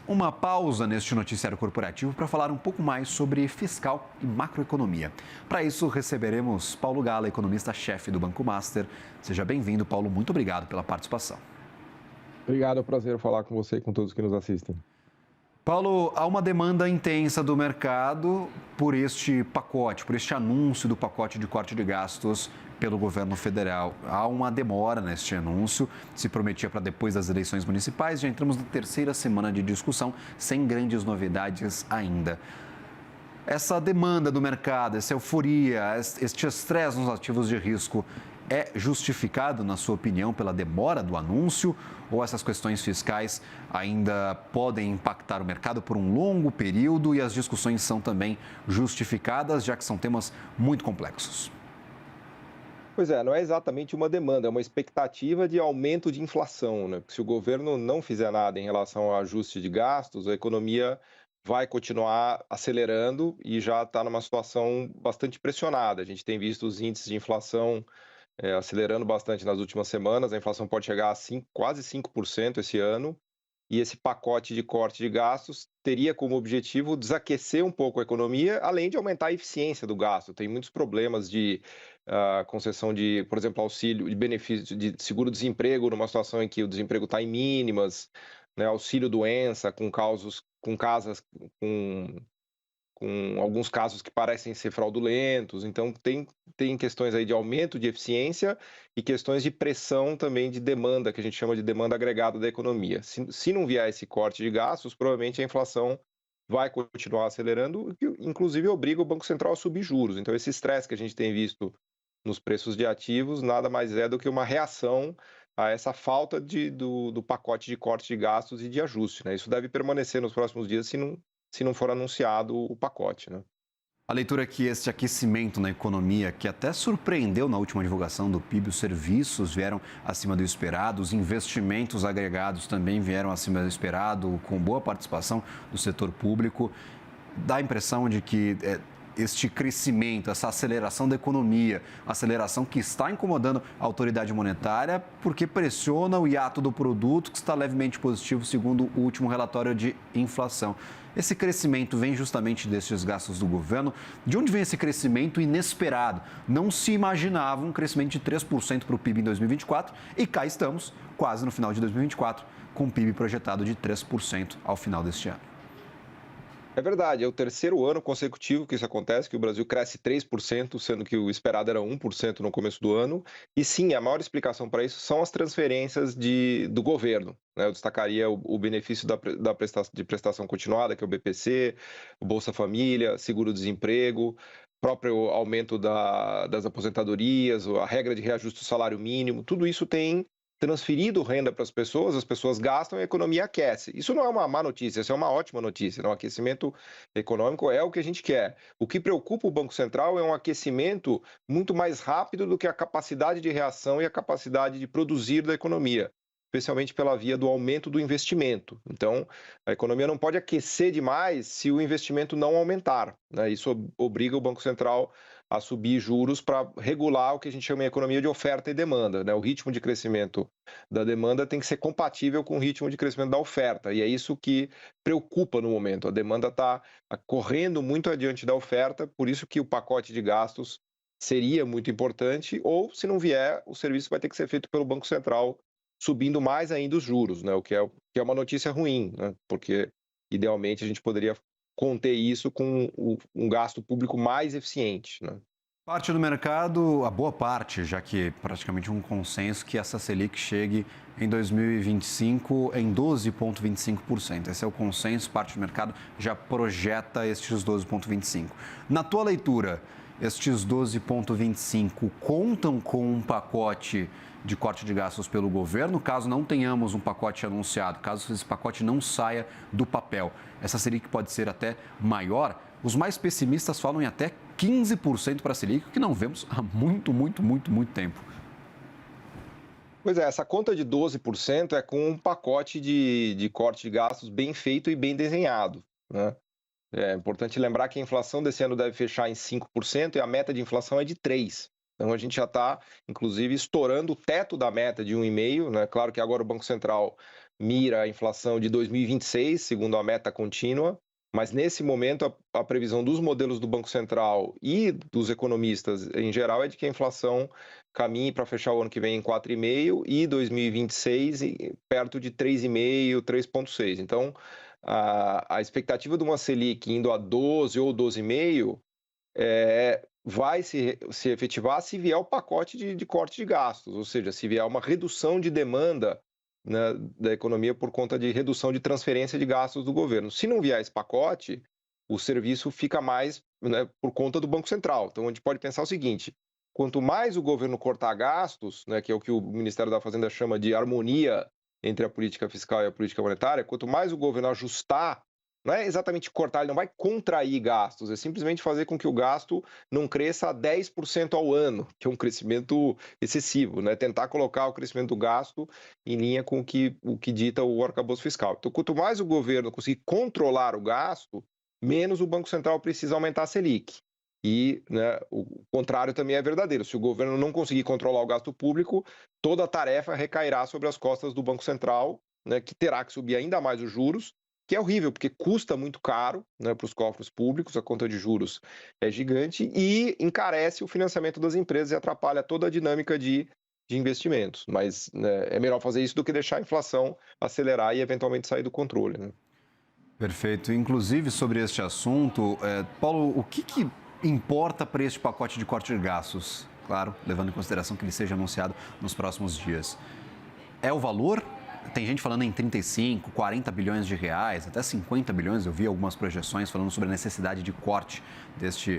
uma pausa neste noticiário corporativo para falar um pouco mais sobre fiscal e macroeconomia. Para isso, receberemos Paulo Gala, economista-chefe do Banco Master. Seja bem-vindo, Paulo. Muito obrigado pela participação. Obrigado, é um prazer falar com você e com todos que nos assistem. Paulo, há uma demanda intensa do mercado por este pacote, por este anúncio do pacote de corte de gastos pelo governo federal. Há uma demora neste anúncio, se prometia para depois das eleições municipais. Já entramos na terceira semana de discussão, sem grandes novidades ainda. Essa demanda do mercado, essa euforia, este estresse nos ativos de risco é justificado, na sua opinião, pela demora do anúncio? Ou essas questões fiscais ainda podem impactar o mercado por um longo período e as discussões são também justificadas, já que são temas muito complexos? Pois é, não é exatamente uma demanda, é uma expectativa de aumento de inflação, né? Porque se o governo não fizer nada em relação ao ajuste de gastos, a economia vai continuar acelerando e já está numa situação bastante pressionada. A gente tem visto os índices de inflação acelerando bastante nas últimas semanas, a inflação pode chegar a quase 5% esse ano, e esse pacote de corte de gastos teria como objetivo desaquecer um pouco a economia, além de aumentar a eficiência do gasto. Tem muitos problemas de concessão de, por exemplo, auxílio de benefício de seguro-desemprego numa situação em que o desemprego está em mínimas, né, auxílio-doença com casas com alguns casos que parecem ser fraudulentos. Então, tem questões aí de aumento de eficiência e questões de pressão também de demanda, que a gente chama de demanda agregada da economia. Se não vier esse corte de gastos, provavelmente a inflação vai continuar acelerando, que inclusive obriga o Banco Central a subir juros. Então, esse estresse que a gente tem visto nos preços de ativos nada mais é do que uma reação a essa falta do pacote de corte de gastos e de ajuste, né? Isso deve permanecer nos próximos dias se não for anunciado o pacote, né? A leitura é que este aquecimento na economia, que até surpreendeu na última divulgação do PIB, os serviços vieram acima do esperado, os investimentos agregados também vieram acima do esperado, com boa participação do setor público. Dá a impressão de que este crescimento, essa aceleração da economia, aceleração que está incomodando a autoridade monetária, porque pressiona o hiato do produto, que está levemente positivo, segundo o último relatório de inflação. Esse crescimento vem justamente desses gastos do governo. De onde vem esse crescimento inesperado? Não se imaginava um crescimento de 3% para o PIB em 2024 e cá estamos, quase no final de 2024, com o PIB projetado de 3% ao final deste ano. É verdade, é o terceiro ano consecutivo que isso acontece, que o Brasil cresce 3%, sendo que o esperado era 1% no começo do ano. E sim, a maior explicação para isso são as transferências do governo, né? Eu destacaria o benefício de prestação continuada, que é o BPC, o Bolsa Família, seguro-desemprego, próprio aumento das aposentadorias, a regra de reajuste do salário mínimo, tudo isso tem transferido renda para as pessoas gastam e a economia aquece. Isso não é uma má notícia, isso é uma ótima notícia. O aquecimento econômico é o que a gente quer. O que preocupa o Banco Central é um aquecimento muito mais rápido do que a capacidade de reação e a capacidade de produzir da economia, especialmente pela via do aumento do investimento. Então, a economia não pode aquecer demais se o investimento não aumentar, né? Isso obriga o Banco Central a subir juros para regular o que a gente chama de economia de oferta e demanda, né? O ritmo de crescimento da demanda tem que ser compatível com o ritmo de crescimento da oferta, e é isso que preocupa no momento. A demanda está correndo muito adiante da oferta, por isso que o pacote de gastos seria muito importante, ou se não vier, o serviço vai ter que ser feito pelo Banco Central, subindo mais ainda os juros, né? O que é uma notícia ruim, né? Porque idealmente a gente poderia conter isso com um gasto público mais eficiente, né? Parte do mercado, a boa parte, já que praticamente um consenso que essa Selic chegue em 2025 em 12,25%. Esse é o consenso, parte do mercado já projeta estes 12,25%. Na tua leitura, estes 12,25% contam com um pacote de corte de gastos pelo governo, caso não tenhamos um pacote anunciado, caso esse pacote não saia do papel. Essa Selic pode ser até maior. Os mais pessimistas falam em até 15% para a Selic, que não vemos há muito tempo. Pois é, essa conta de 12% é com um pacote de corte de gastos bem feito e bem desenhado, né? É importante lembrar que a inflação desse ano deve fechar em 5% e a meta de inflação é de 3%. Então, a gente já está, inclusive, estourando o teto da meta de 1,5%, né? Claro que agora o Banco Central mira a inflação de 2026, segundo a meta contínua, mas nesse momento a previsão dos modelos do Banco Central e dos economistas em geral é de que a inflação caminhe para fechar o ano que vem em 4,5% e 2026 perto de 3,5%, 3,6%. Então, a expectativa de uma Selic indo a 12 ou 12,5% vai se efetivar se vier o pacote de corte de gastos, ou seja, se vier uma redução de demanda, né, da economia por conta de redução de transferência de gastos do governo. Se não vier esse pacote, o serviço fica mais, né, por conta do Banco Central. Então, a gente pode pensar o seguinte: quanto mais o governo cortar gastos, né, que é o que o Ministério da Fazenda chama de harmonia entre a política fiscal e a política monetária, quanto mais o governo ajustar, não é exatamente cortar, ele não vai contrair gastos, é simplesmente fazer com que o gasto não cresça a 10% ao ano, que é um crescimento excessivo, né? Tentar colocar o crescimento do gasto em linha com o que dita o arcabouço fiscal. Então, quanto mais o governo conseguir controlar o gasto, menos o Banco Central precisa aumentar a Selic. E, né, o contrário também é verdadeiro. Se o governo não conseguir controlar o gasto público, toda a tarefa recairá sobre as costas do Banco Central, né, que terá que subir ainda mais os juros, que é horrível, porque custa muito caro, né, para os cofres públicos, a conta de juros é gigante e encarece o financiamento das empresas e atrapalha toda a dinâmica de investimentos. Mas, né, é melhor fazer isso do que deixar a inflação acelerar e eventualmente sair do controle, né? Perfeito. Inclusive, sobre este assunto, Paulo, o que importa para este pacote de corte de gastos? Claro, levando em consideração que ele seja anunciado nos próximos dias. É o valor? Tem gente falando em 35, 40 bilhões de reais, até 50 bilhões. Eu vi algumas projeções falando sobre a necessidade de corte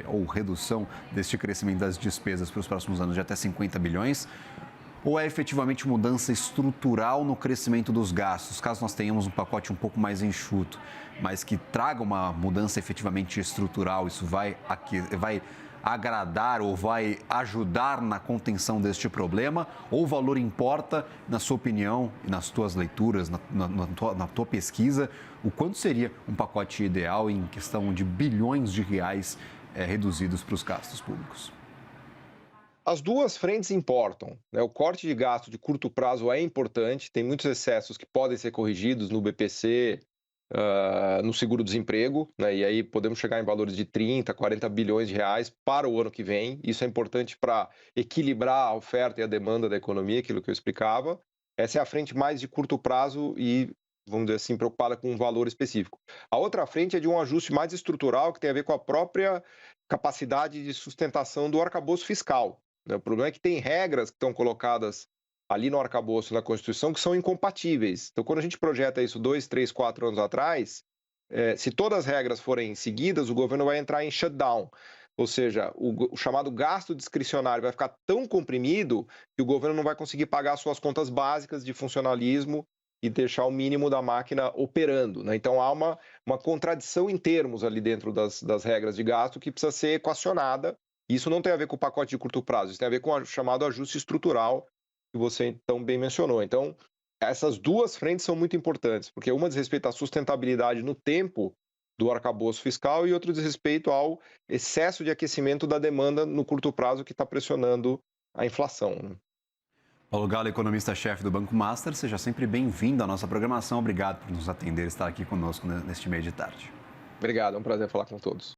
ou redução deste crescimento das despesas para os próximos anos de até 50 bilhões. Ou é efetivamente mudança estrutural no crescimento dos gastos, caso nós tenhamos um pacote um pouco mais enxuto, mas que traga uma mudança efetivamente estrutural, isso vai agradar ou vai ajudar na contenção deste problema? Ou o valor importa, na sua opinião e nas tuas leituras, na tua pesquisa, o quanto seria um pacote ideal em questão de bilhões de reais reduzidos para os gastos públicos? As duas frentes importam, né? O corte de gasto de curto prazo é importante, tem muitos excessos que podem ser corrigidos no BPC, no seguro-desemprego, né? E aí podemos chegar em valores de 30, 40 bilhões de reais para o ano que vem. Isso é importante para equilibrar a oferta e a demanda da economia, aquilo que eu explicava. Essa é a frente mais de curto prazo e, vamos dizer assim, preocupada com um valor específico. A outra frente é de um ajuste mais estrutural, que tem a ver com a própria capacidade de sustentação do arcabouço fiscal. O problema é que tem regras que estão colocadas ali no arcabouço, na Constituição, que são incompatíveis. Então, quando a gente projeta isso 2, 3, 4 anos atrás, se todas as regras forem seguidas, o governo vai entrar em shutdown. Ou seja, o chamado gasto discricionário vai ficar tão comprimido que o governo não vai conseguir pagar suas contas básicas de funcionalismo e deixar o mínimo da máquina operando, né? Então, há uma contradição em termos ali dentro das regras de gasto que precisa ser equacionada. Isso não tem a ver com o pacote de curto prazo, isso tem a ver com o chamado ajuste estrutural que você tão bem mencionou. Então, essas duas frentes são muito importantes, porque uma diz respeito à sustentabilidade no tempo do arcabouço fiscal e outra diz respeito ao excesso de aquecimento da demanda no curto prazo que está pressionando a inflação, né? Paulo Galo, economista-chefe do Banco Master, seja sempre bem-vindo à nossa programação. Obrigado por nos atender e estar aqui conosco neste meio de tarde. Obrigado, é um prazer falar com todos.